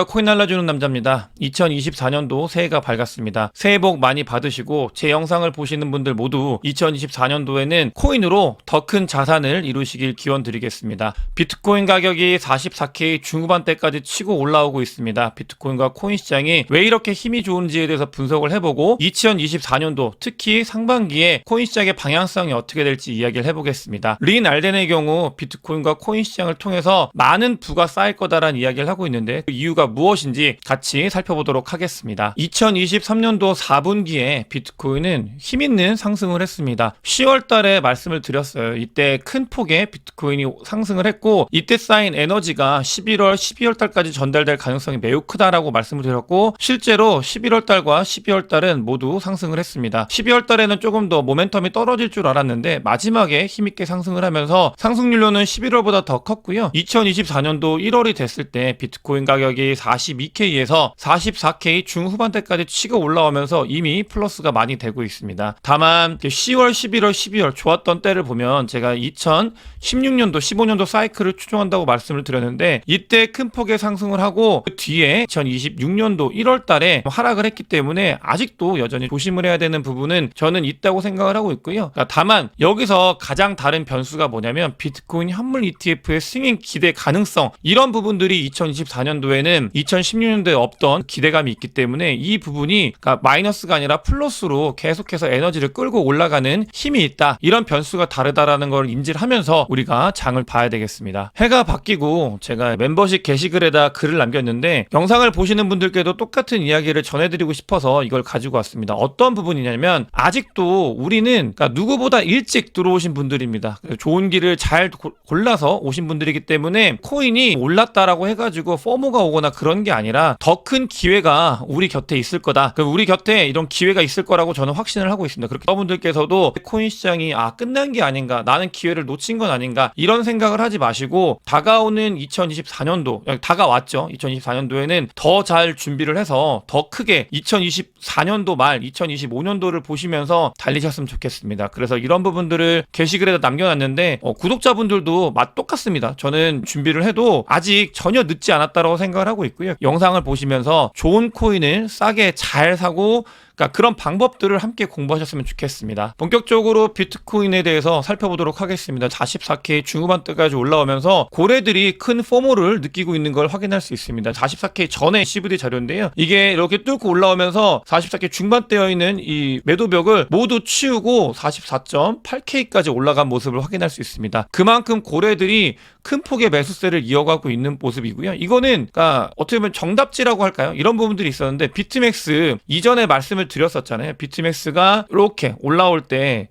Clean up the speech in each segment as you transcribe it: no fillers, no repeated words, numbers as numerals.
코인 날라주는 남자입니다. 2024년도 새해가 밝았습니다. 새해 복 많이 받으시고 제 영상을 보시는 분들 모두 2024년도에는 코인으로 더 큰 자산을 이루시길 기원드리겠습니다. 비트코인 가격이 44K 중후반대까지 치고 올라오고 있습니다. 비트코인과 코인 시장이 왜 이렇게 힘이 좋은지에 대해서 분석을 해보고 2024년도 특히 상반기에 코인 시장의 방향성이 어떻게 될지 이야기를 해보겠습니다. 린 알덴의 경우 비트코인과 코인 시장을 통해서 많은 부가 쌓일 거다라는 이야기를 하고 있는데 그 이유가 무엇인지 같이 살펴보도록 하겠습니다. 2023년도 4분기에 비트코인은 힘있는 상승을 했습니다. 10월 달에 말씀을 드렸어요. 이때 큰 폭의 비트코인이 상승을 했고 이때 쌓인 에너지가 11월, 12월 달까지 전달될 가능성이 매우 크다라고 말씀을 드렸고 실제로 11월 달과 12월 달은 모두 상승을 했습니다. 12월 달에는 조금 더 모멘텀이 떨어질 줄 알았는데 마지막에 힘있게 상승을 하면서 상승률로는 11월보다 더 컸고요. 2024년도 1월이 됐을 때 비트코인 가격이 42K에서 44K 중후반대까지 치고 올라오면서 이미 플러스가 많이 되고 있습니다. 다만 10월, 11월, 12월 좋았던 때를 보면 제가 2016년도, 15년도 사이클을 추종한다고 말씀을 드렸는데 이때 큰 폭의 상승을 하고 그 뒤에 2026년도 1월 달에 하락을 했기 때문에 아직도 여전히 조심을 해야 되는 부분은 저는 있다고 생각을 하고 있고요. 다만 여기서 가장 다른 변수가 뭐냐면 비트코인 현물 ETF의 승인 기대 가능성, 이런 부분들이 2024년도에는 2016년도에 없던 기대감이 있기 때문에 이 부분이 마이너스가 아니라 플러스로 계속해서 에너지를 끌고 올라가는 힘이 있다, 이런 변수가 다르다라는 걸 인지를 하면서 우리가 장을 봐야 되겠습니다. 해가 바뀌고 제가 멤버십 게시글에다 글을 남겼는데 영상을 보시는 분들께도 똑같은 이야기를 전해드리고 싶어서 이걸 가지고 왔습니다. 어떤 부분이냐면 아직도 우리는 누구보다 일찍 들어오신 분들입니다. 좋은 길을 잘 골라서 오신 분들이기 때문에 코인이 올랐다라고 해가지고 포모가 오거나 그런 게 아니라 더 큰 기회가 우리 곁에 있을 거다. 우리 곁에 이런 기회가 있을 거라고 저는 확신을 하고 있습니다. 그렇게 여러분들께서도 코인 시장이 끝난 게 아닌가, 나는 기회를 놓친 건 아닌가, 이런 생각을 하지 마시고 다가오는 2024년도, 다가왔죠. 2024년도에는 더 잘 준비를 해서 더 크게 2024년도 말 2025년도를 보시면서 달리셨으면 좋겠습니다. 그래서 이런 부분들을 게시글에다 남겨놨는데 구독자분들도 똑같습니다. 저는 준비를 해도 아직 전혀 늦지 않았다고 생각을 하고 있고요. 영상을 보시면서 좋은 코인을 싸게 잘 사고 그런 방법들을 함께 공부하셨으면 좋겠습니다. 본격적으로 비트코인에 대해서 살펴보도록 하겠습니다. 44K 중후반대까지 올라오면서 고래들이 큰 포모를 느끼고 있는 걸 확인할 수 있습니다. 44K 전에 CVD 자료인데요. 이게 이렇게 뚫고 올라오면서 44K 중반대에 있는 이 매도벽을 모두 치우고 44.8K까지 올라간 모습을 확인할 수 있습니다. 그만큼 고래들이 큰 폭의 매수세를 이어가고 있는 모습이고요. 이거는 어떻게 보면 정답지라고 할까요? 이런 부분들이 있었는데 비트맥스 이전에 말씀을 드렸었잖아요. 비트맥스가 이렇게 올라올 때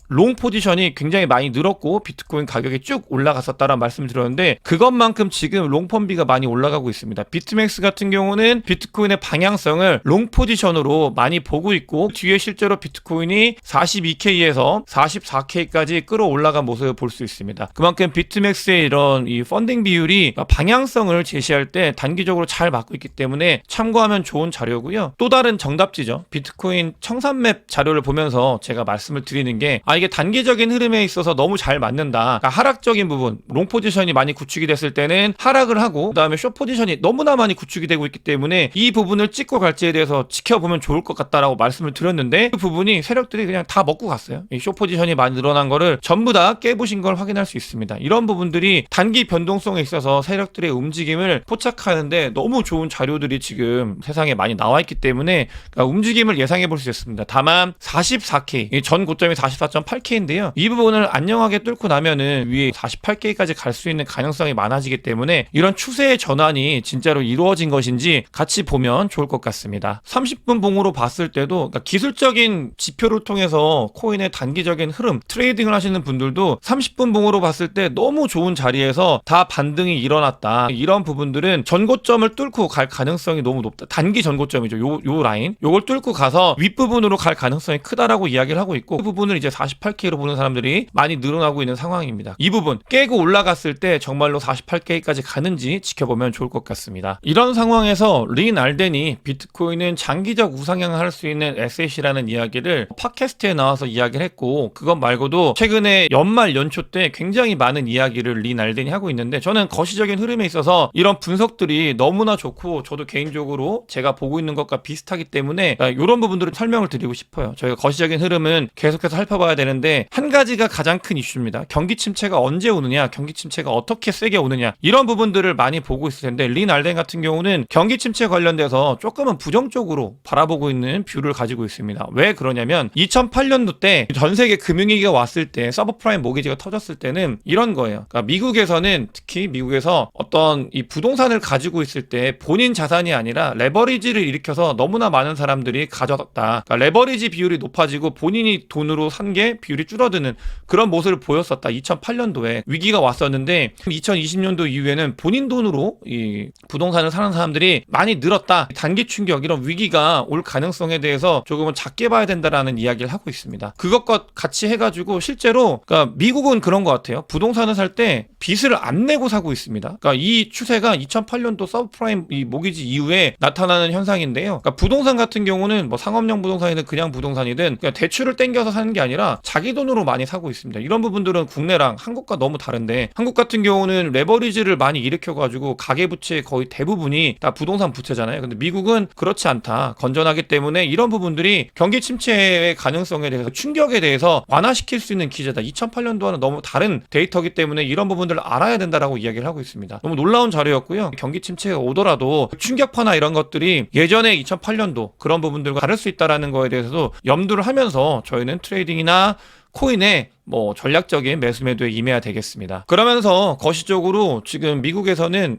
롱 포지션이 굉장히 많이 늘었고 비트코인 가격이 쭉 올라갔었다라는 말씀을 드렸는데 그것만큼 지금 롱 펀비가 많이 올라가고 있습니다. 비트맥스 같은 경우는 비트코인의 방향성을 롱 포지션으로 많이 보고 있고 뒤에 실제로 비트코인이 42K에서 44K까지 끌어올라간 모습을 볼 수 있습니다. 그만큼 비트맥스의 이런 이 펀딩 비율이 방향성을 제시할 때 단기적으로 잘 맞고 있기 때문에 참고하면 좋은 자료고요. 또 다른 정답지죠. 비트코인 청산맵 자료를 보면서 제가 말씀을 드리는 게 이게 단기적인 흐름에 있어서 너무 잘 맞는다. 하락적인 부분, 롱 포지션이 많이 구축이 됐을 때는 하락을 하고 그다음에 숏 포지션이 너무나 많이 구축이 되고 있기 때문에 이 부분을 찍고 갈지에 대해서 지켜보면 좋을 것 같다라고 말씀을 드렸는데 그 부분이 세력들이 그냥 다 먹고 갔어요. 이 숏 포지션이 많이 늘어난 거를 전부 다 깨부신 걸 확인할 수 있습니다. 이런 부분들이 단기 변동성에 있어서 세력들의 움직임을 포착하는데 너무 좋은 자료들이 지금 세상에 많이 나와 있기 때문에 움직임을 예상해 볼 수 있습니다. 다만 44K, 전 고점이 44.8K인데요. 이 부분을 안녕하게 뚫고 나면은 위에 48K까지 갈 수 있는 가능성이 많아지기 때문에 이런 추세의 전환이 진짜로 이루어진 것인지 같이 보면 좋을 것 같습니다. 30분 봉으로 봤을 때도 기술적인 지표를 통해서 코인의 단기적인 흐름, 트레이딩을 하시는 분들도 30분 봉으로 봤을 때 너무 좋은 자리에서 다 반등이 일어났다. 이런 부분들은 전고점을 뚫고 갈 가능성이 너무 높다. 단기 전고점이죠. 요 라인. 요걸 뚫고 가서 윗부분으로 갈 가능성이 크다라고 이야기를 하고 있고, 그 부분을 이제 48K로 보는 사람들이 많이 늘어나고 있는 상황입니다. 이 부분 깨고 올라갔을 때 정말로 48K까지 가는지 지켜보면 좋을 것 같습니다. 이런 상황에서 린 알덴이 비트코인은 장기적 우상향을 할 수 있는 에셋이라는 이야기를 팟캐스트에 나와서 이야기를 했고, 그것 말고도 최근에 연말 연초 때 굉장히 많은 이야기를 린 알덴이 하고 있는데, 저는 거시적인 흐름에 있어서 이런 분석들이 너무나 좋고 저도 개인적으로 제가 보고 있는 것과 비슷하기 때문에 이런 부분들을 설명을 드리고 싶어요. 저희가 거시적인 흐름은 계속해서 살펴봐야 되는데, 한 가지가 가장 큰 이슈입니다. 경기 침체가 언제 오느냐, 경기 침체가 어떻게 세게 오느냐, 이런 부분들을 많이 보고 있을 텐데, 린 알덴 같은 경우는 경기 침체 관련돼서 조금은 부정적으로 바라보고 있는 뷰를 가지고 있습니다. 왜 그러냐면 2008년도 때 전 세계 금융위기가 왔을 때, 서브프라임 모기지가 터졌을 때는 이런 거예요. 그러니까 미국에서는, 특히 미국에서 어떤 이 부동산을 가지고 있을 때 본인 자산이 아니라 레버리지를 일으켜서 너무나 많은 사람들이 가져갔다. 그러니까 레버리지 비율이 높아지고 본인이 돈으로 산 게 비율이 줄어드는 그런 모습을 보였었다. 2008년도에 위기가 왔었는데, 2020년도 이후에는 본인 돈으로 이 부동산을 사는 사람들이 많이 늘었다. 단기 충격, 이런 위기가 올 가능성에 대해서 조금은 작게 봐야 된다라는 이야기를 하고 있습니다. 그것과 같이 해가지고 실제로, 그러니까 미국은 그런 것 같아요. 부동산을 살 때 빚을 안 내고 사고 있습니다. 그러니까 이 추세가 2008년도 서브프라임 이 모기지 이후에 나타나는 현상인데요. 그러니까 부동산 같은 경우는 뭐 상업용 부동산이든 그냥 부동산이든 그냥 대출을 땡겨서 사는 게 아니라 자기 돈으로 많이 사고 있습니다. 이런 부분들은 국내랑 한국과 너무 다른데, 한국 같은 경우는 레버리지를 많이 일으켜가지고 가계부채 거의 대부분이 다 부동산 부채잖아요. 근데 미국은 그렇지 않다. 건전하기 때문에 이런 부분들이 경기 침체의 가능성에 대해서, 충격에 대해서 완화시킬 수 있는 기제다. 2008년도와는 너무 다른 데이터이기 때문에 이런 부분들을 알아야 된다라고 이야기를 하고 있습니다. 너무 놀라운 자료였고요. 경기 침체가 오더라도 충격파나 이런 것들이 예전에 2008년도 그런 부분들과 다를 수 있다라는 거에 대해서도 염두를 하면서 저희는 트레이딩이나 코인에 뭐 전략적인 매수 매도에 임해야 되겠습니다. 그러면서 거시적으로 지금 미국에서는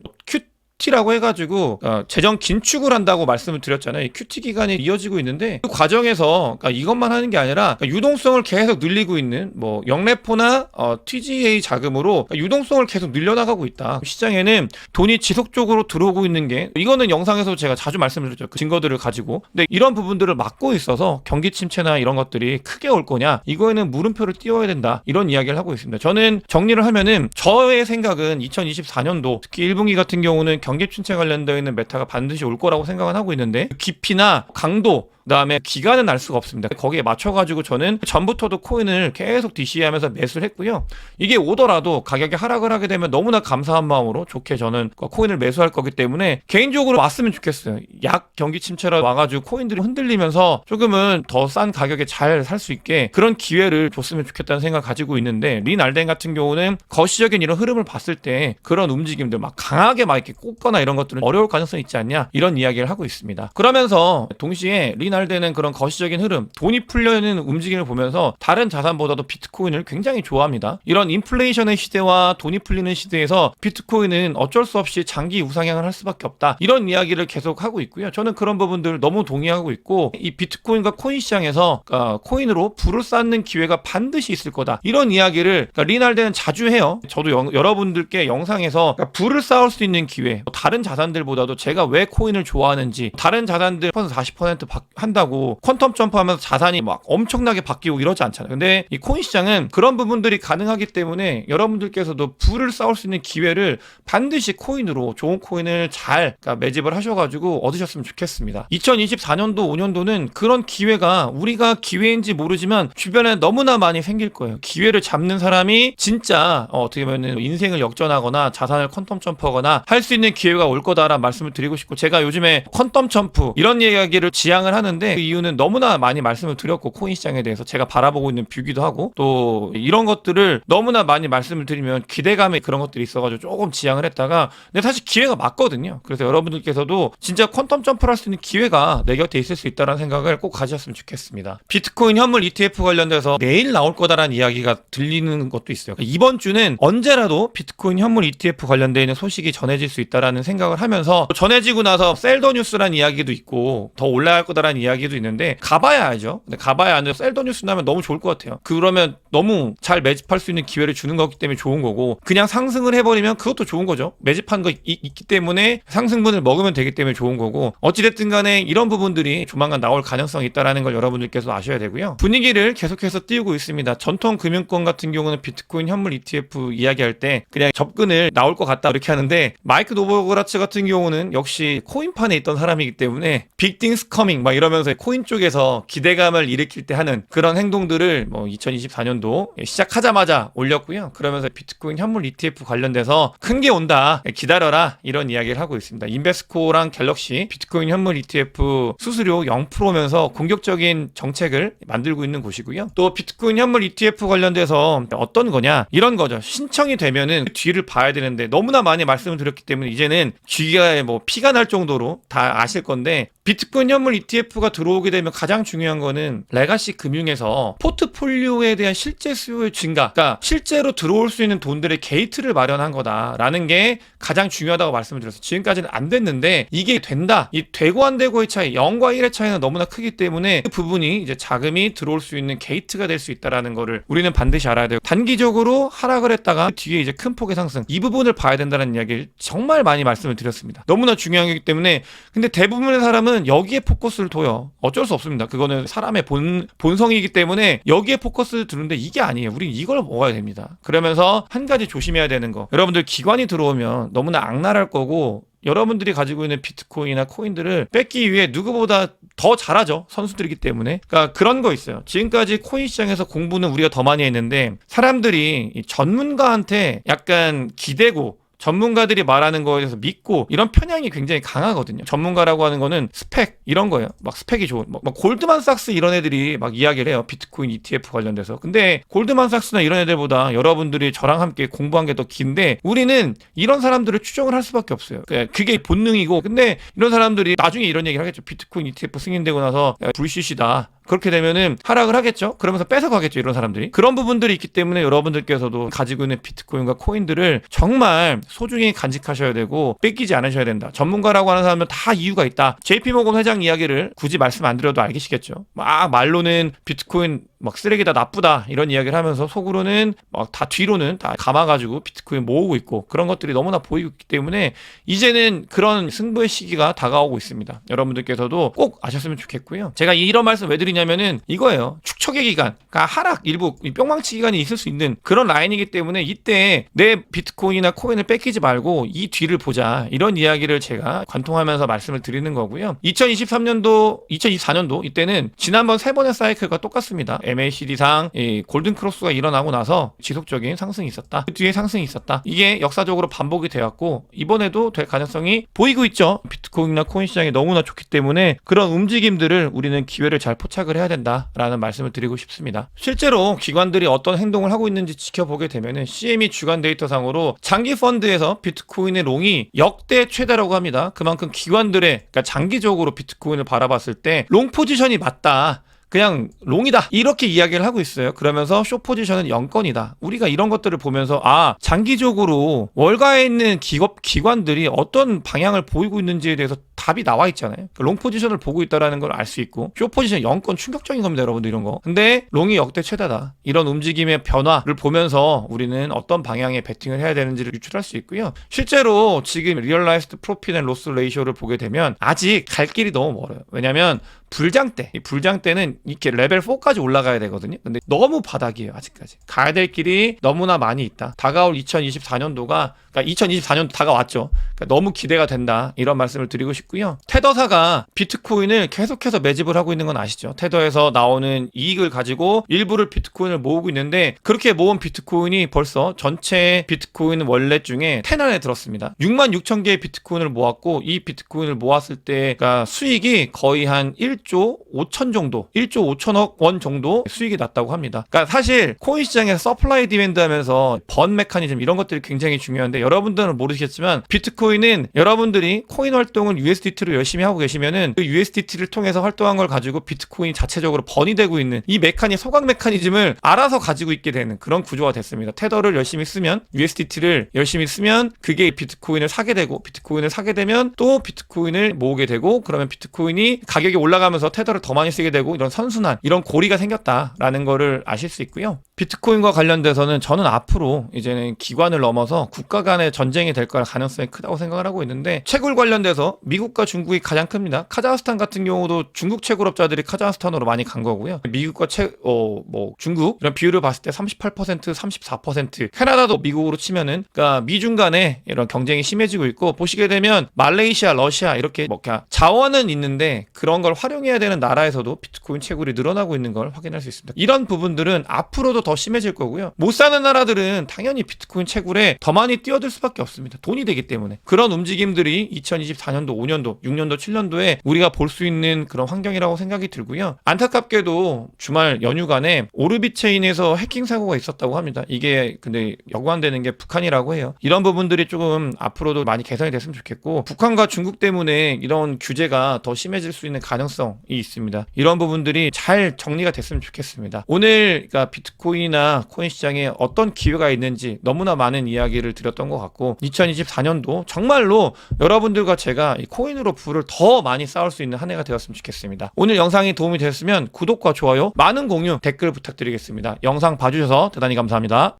QT라고 해가지고 재정 긴축을 한다고 말씀을 드렸잖아요. 이 QT 기간이 이어지고 있는데, 그 과정에서 그러니까 이것만 하는 게 아니라 유동성을 계속 늘리고 있는, 뭐 영래포나 TGA 자금으로 유동성을 계속 늘려나가고 있다. 시장에는 돈이 지속적으로 들어오고 있는 게, 이거는 영상에서 제가 자주 말씀을 드렸죠. 그 증거들을 가지고. 근데 이런 부분들을 막고 있어서 경기 침체나 이런 것들이 크게 올 거냐, 이거에는 물음표를 띄워야 된다. 이런 이야기를 하고 있습니다. 저는 정리를 하면은, 저의 생각은 2024년도 특히 1분기 같은 경우는 경기 침체 관련되어 있는 메타가 반드시 올 거라고 생각은 하고 있는데, 깊이나 강도, 그다음에 기간은 알 수가 없습니다. 거기에 맞춰가지고 저는 전부터도 코인을 계속 DC하면서 매수를 했고요. 이게 오더라도 가격이 하락을 하게 되면 너무나 감사한 마음으로 좋게 저는 코인을 매수할 거기 때문에, 개인적으로 왔으면 좋겠어요. 약 경기 침체라 와가지고 코인들이 흔들리면서 조금은 더 싼 가격에 잘 살 수 있게 그런 기회를 줬으면 좋겠다는 생각을 가지고 있는데, 린 알덴 같은 경우는 거시적인 이런 흐름을 봤을 때 그런 움직임들 막 강하게 막 이렇게 꽂거나 이런 것들은 어려울 가능성이 있지 않냐, 이런 이야기를 하고 있습니다. 그러면서 동시에 린 알덴은 그런 거시적인 흐름, 돈이 풀려는 움직임을 보면서 다른 자산보다도 비트코인을 굉장히 좋아합니다. 이런 인플레이션의 시대와 돈이 풀리는 시대에서 비트코인은 어쩔 수 없이 장기 우상향을 할 수밖에 없다. 이런 이야기를 계속 하고 있고요. 저는 그런 부분들 너무 동의하고 있고, 이 비트코인과 코인 시장에서 코인으로 불을 쌓는 기회가 반드시 있을 거다. 이런 이야기를 린 알덴은 자주 해요. 저도 여러분들께 영상에서 불을 쌓을 수 있는 기회, 다른 자산들보다도 제가 왜 코인을 좋아하는지, 다른 자산들 40% 한다고 퀀텀 점프하면서 자산이 막 엄청나게 바뀌고 이러지 않잖아요. 근데 이 코인 시장은 그런 부분들이 가능하기 때문에 여러분들께서도 부를 쌓을 수 있는 기회를 반드시 코인으로, 좋은 코인을 잘 매집을 하셔가지고 얻으셨으면 좋겠습니다. 2024년도 5년도는 그런 기회가, 우리가 기회인지 모르지만 주변에 너무나 많이 생길 거예요. 기회를 잡는 사람이 진짜 어떻게 보면 인생을 역전하거나 자산을 퀀텀 점프하거나 할 수 있는 기회가 올 거다라는 말씀을 드리고 싶고, 제가 요즘에 퀀텀 점프 이런 이야기를 지향을 하는데, 그 이유는 너무나 많이 말씀을 드렸고, 코인 시장에 대해서 제가 바라보고 있는 뷰기도 하고, 또 이런 것들을 너무나 많이 말씀을 드리면 기대감에 그런 것들이 있어가지고 조금 지향을 했다가, 근데 사실 기회가 맞거든요. 그래서 여러분들께서도 진짜 퀀텀 점프를 할 수 있는 기회가 내 곁에 있을 수 있다는 생각을 꼭 가지셨으면 좋겠습니다. 비트코인 현물 ETF 관련돼서 내일 나올 거다라는 이야기가 들리는 것도 있어요. 이번 주는 언제라도 비트코인 현물 ETF 관련되어 있는 소식이 전해질 수 있다는 있다라는 생각을 하면서 전해지고 나서 셀더 뉴스라는 이야기도 있고 더 올라갈 거다라는 이야기도 있는데 가봐야 알죠. 근데 가봐야 아는 셀더 뉴스 나면 너무 좋을 것 같아요. 그러면 너무 잘 매집할 수 있는 기회를 주는 거기 때문에 좋은 거고 그냥 상승을 해버리면 그것도 좋은 거죠. 매집한 거 있기 때문에 상승분을 먹으면 되기 때문에 좋은 거고 어찌됐든 간에 이런 부분들이 조만간 나올 가능성이 있다는 걸 여러분들께서 아셔야 되고요. 분위기를 계속해서 띄우고 있습니다. 전통 금융권 같은 경우는 비트코인 현물 ETF 이야기할 때 그냥 접근을 나올 것 같다 이렇게 하는데 마이크 노보그라츠 같은 경우는 역시 코인판에 있던 사람이기 때문에 빅띵스 커밍 막 이러면서 코인 쪽에서 기대감을 일으킬 때 하는 그런 행동들을 2024년도 시작하자마자 올렸고요. 그러면서 비트코인 현물 ETF 관련돼서 큰 게 온다 기다려라 이런 이야기를 하고 있습니다. 인베스코랑 갤럭시 비트코인 현물 ETF 수수료 0%면서 공격적인 정책을 만들고 있는 곳이고요. 또 비트코인 현물 ETF 관련돼서 어떤 거냐 이런 거죠. 신청이 되면은 뒤를 봐야 되는데 너무나 많이 말씀을 드렸기 때문에 이제는 귀가 피가 날 정도로 다 아실 건데 비트코인 현물 ETF가 들어오게 되면 가장 중요한 거는 레가시 금융에서 포트폴리오에 대한 실제 수요의 증가, 그러니까 실제로 들어올 수 있는 돈들의 게이트를 마련한 거다라는 게 가장 중요하다고 말씀을 드렸어요. 지금까지는 안 됐는데 이게 된다. 이 되고 안 되고의 차이, 0과 1의 차이는 너무나 크기 때문에 그 부분이 이제 자금이 들어올 수 있는 게이트가 될 수 있다라는 거를 우리는 반드시 알아야 돼요. 단기적으로 하락을 했다가 뒤에 이제 큰 폭의 상승, 이 부분을 봐야 된다는 이야기를 정말 많이 말씀을 드렸습니다. 너무나 중요한 거기 때문에 근데 대부분의 사람은 여기에 포커스를 둬요. 어쩔 수 없습니다. 그거는 사람의 본성이기 때문에 여기에 포커스를 두는데 이게 아니에요. 우리 이걸 먹어야 됩니다. 그러면서 한 가지 조심해야 되는 거. 여러분들 기관이 들어오면 너무나 악랄할 거고 여러분들이 가지고 있는 비트코인이나 코인들을 뺏기 위해 누구보다 더 잘하죠. 선수들이기 때문에. 그러니까 그런 거 있어요. 지금까지 코인 시장에서 공부는 우리가 더 많이 했는데 사람들이 전문가한테 약간 기대고 전문가들이 말하는 거에 대해서 믿고 이런 편향이 굉장히 강하거든요. 전문가라고 하는 거는 스펙 이런 거예요. 막 스펙이 좋은 막 골드만삭스 이런 애들이 막 이야기를 해요. 비트코인 ETF 관련돼서. 근데 골드만삭스나 이런 애들보다 여러분들이 저랑 함께 공부한 게 더 긴데 우리는 이런 사람들을 추종을 할 수밖에 없어요. 그게 본능이고 근데 이런 사람들이 나중에 이런 얘기를 하겠죠. 비트코인 ETF 승인되고 나서 불시시다. 그렇게 되면은 하락을 하겠죠. 그러면서 뺏어가겠죠. 이런 사람들이. 그런 부분들이 있기 때문에 여러분들께서도 가지고 있는 비트코인과 코인들을 정말 소중히 간직하셔야 되고 뺏기지 않으셔야 된다. 전문가라고 하는 사람은 다 이유가 있다. JP모건 회장 이야기를 굳이 말씀 안 드려도 알겠시겠죠. 막 말로는 비트코인 막 쓰레기다 나쁘다 이런 이야기를 하면서 속으로는 막 다 뒤로는 다 감아가지고 비트코인 모으고 있고 그런 것들이 너무나 보이고 있기 때문에 이제는 그런 승부의 시기가 다가오고 있습니다. 여러분들께서도 꼭 아셨으면 좋겠고요. 제가 이런 말씀 왜 드리냐면은 이거예요. 축척의 기간, 그러니까 하락 일부 뿅망치 기간이 있을 수 있는 그런 라인이기 때문에 이때 내 비트코인이나 코인을 뺏기지 말고 이 뒤를 보자 이런 이야기를 제가 관통하면서 말씀을 드리는 거고요. 2024년도 이때는 지난번 세 번의 사이클과 똑같습니다. MACD상 골든 크로스가 일어나고 나서 지속적인 상승이 있었다. 그 뒤에 상승이 있었다. 이게 역사적으로 반복이 되었고 이번에도 될 가능성이 보이고 있죠. 비트코인이나 코인 시장이 너무나 좋기 때문에 그런 움직임들을 우리는 기회를 잘 포착을 해야 된다라는 말씀을 드리고 싶습니다. 실제로 기관들이 어떤 행동을 하고 있는지 지켜보게 되면은 CME 주간 데이터상으로 장기 펀드에서 비트코인의 롱이 역대 최다라고 합니다. 그만큼 기관들의 그러니까 장기적으로 비트코인을 바라봤을 때 롱 포지션이 맞다. 그냥 롱이다 이렇게 이야기를 하고 있어요. 그러면서 숏 포지션은 0건이다. 우리가 이런 것들을 보면서 장기적으로 월가에 있는 기관들이 어떤 방향을 보이고 있는지에 대해서 답이 나와 있잖아요. 롱 포지션을 보고 있다는 걸 알 수 있고 숏 포지션 0건 충격적인 겁니다. 여러분들 이런 거. 근데 롱이 역대 최다다. 이런 움직임의 변화를 보면서 우리는 어떤 방향에 베팅을 해야 되는지를 유출할 수 있고요. 실제로 지금 리얼라이즈드 프로핏 앤 로스 레이쇼를 보게 되면 아직 갈 길이 너무 멀어요. 왜냐하면 이 불장 때는 이렇게 레벨 4까지 올라가야 되거든요. 근데 너무 바닥이에요. 아직까지. 가야 될 길이 너무나 많이 있다. 다가올 2024년도가 그러니까 2024년도 다가왔죠. 그러니까 너무 기대가 된다. 이런 말씀을 드리고 싶고요. 테더사가 비트코인을 계속해서 매집을 하고 있는 건 아시죠? 테더에서 나오는 이익을 가지고 일부를 비트코인을 모으고 있는데 그렇게 모은 비트코인이 벌써 전체 비트코인 월렛 중에 10 안에 들었습니다. 66,000개의 비트코인을 모았고 이 비트코인을 모았을 때가 수익이 거의 한 1조 5천 정도 1조 5천억 원 정도 수익이 났다고 합니다. 그러니까 사실 코인 시장에서 서플라이 디맨드 하면서 번 메커니즘 이런 것들이 굉장히 중요한데 여러분들은 모르시겠지만 비트코인은 여러분들이 코인 활동을 USDT로 열심히 하고 계시면은 그 USDT를 통해서 활동한 걸 가지고 비트코인이 자체적으로 번이되고 있는 이 소각 메커니즘을 알아서 가지고 있게 되는 그런 구조가 됐습니다. 테더를 열심히 쓰면 USDT를 열심히 쓰면 그게 비트코인을 사게 되고 비트코인을 사게 되면 또 비트코인을 모으게 되고 그러면 비트코인이 가격이 올라가면서 테더를 더 많이 쓰게 되고 이런 선순환 이런 고리가 생겼다라는 거를 아실 수 있고요. 비트코인과 관련돼서는 저는 앞으로 이제는 기관을 넘어서 국가 간의 전쟁이 될 가능성이 크다고 생각을 하고 있는데 채굴 관련돼서 미국과 중국이 가장 큽니다. 카자흐스탄 같은 경우도 중국 채굴업자들이 카자흐스탄으로 많이 간 거고요. 미국과 중국 이런 비율을 봤을 때 38%, 34%. 캐나다도 미국으로 치면은 그러니까 미중 간에 이런 경쟁이 심해지고 있고 보시게 되면 말레이시아, 러시아 이렇게 자원은 있는데 그런 걸 활용해야 되는 나라에서도 비트코인 채굴이 늘어나고 있는 걸 확인할 수 있습니다. 이런 부분들은 앞으로도 더 심해질 거고요. 못 사는 나라들은 당연히 비트코인 채굴에 더 많이 뛰어들 수밖에 없습니다. 돈이 되기 때문에. 그런 움직임들이 2024년도, 5년도, 6년도, 7년도에 우리가 볼 수 있는 그런 환경이라고 생각이 들고요. 안타깝게도 주말 연휴간에 오르빗 체인에서 해킹 사고가 있었다고 합니다. 이게 근데 연관되는 게 북한이라고 해요. 이런 부분들이 조금 앞으로도 많이 개선이 됐으면 좋겠고 북한과 중국 때문에 이런 규제가 더 심해질 수 있는 가능성이 있습니다. 이런 부분들이 잘 정리가 됐으면 좋겠습니다. 오늘 그러니까 비트코인이나 코인 시장에 어떤 기회가 있는지 너무나 많은 이야기를 드렸던 것 같고 2024년도 정말로 여러분들과 제가 이 코인으로 부를 더 많이 쌓을 수 있는 한 해가 되었으면 좋겠습니다. 오늘 영상이 도움이 되셨으면 구독과 좋아요, 많은 공유, 댓글 부탁드리겠습니다. 영상 봐주셔서 대단히 감사합니다.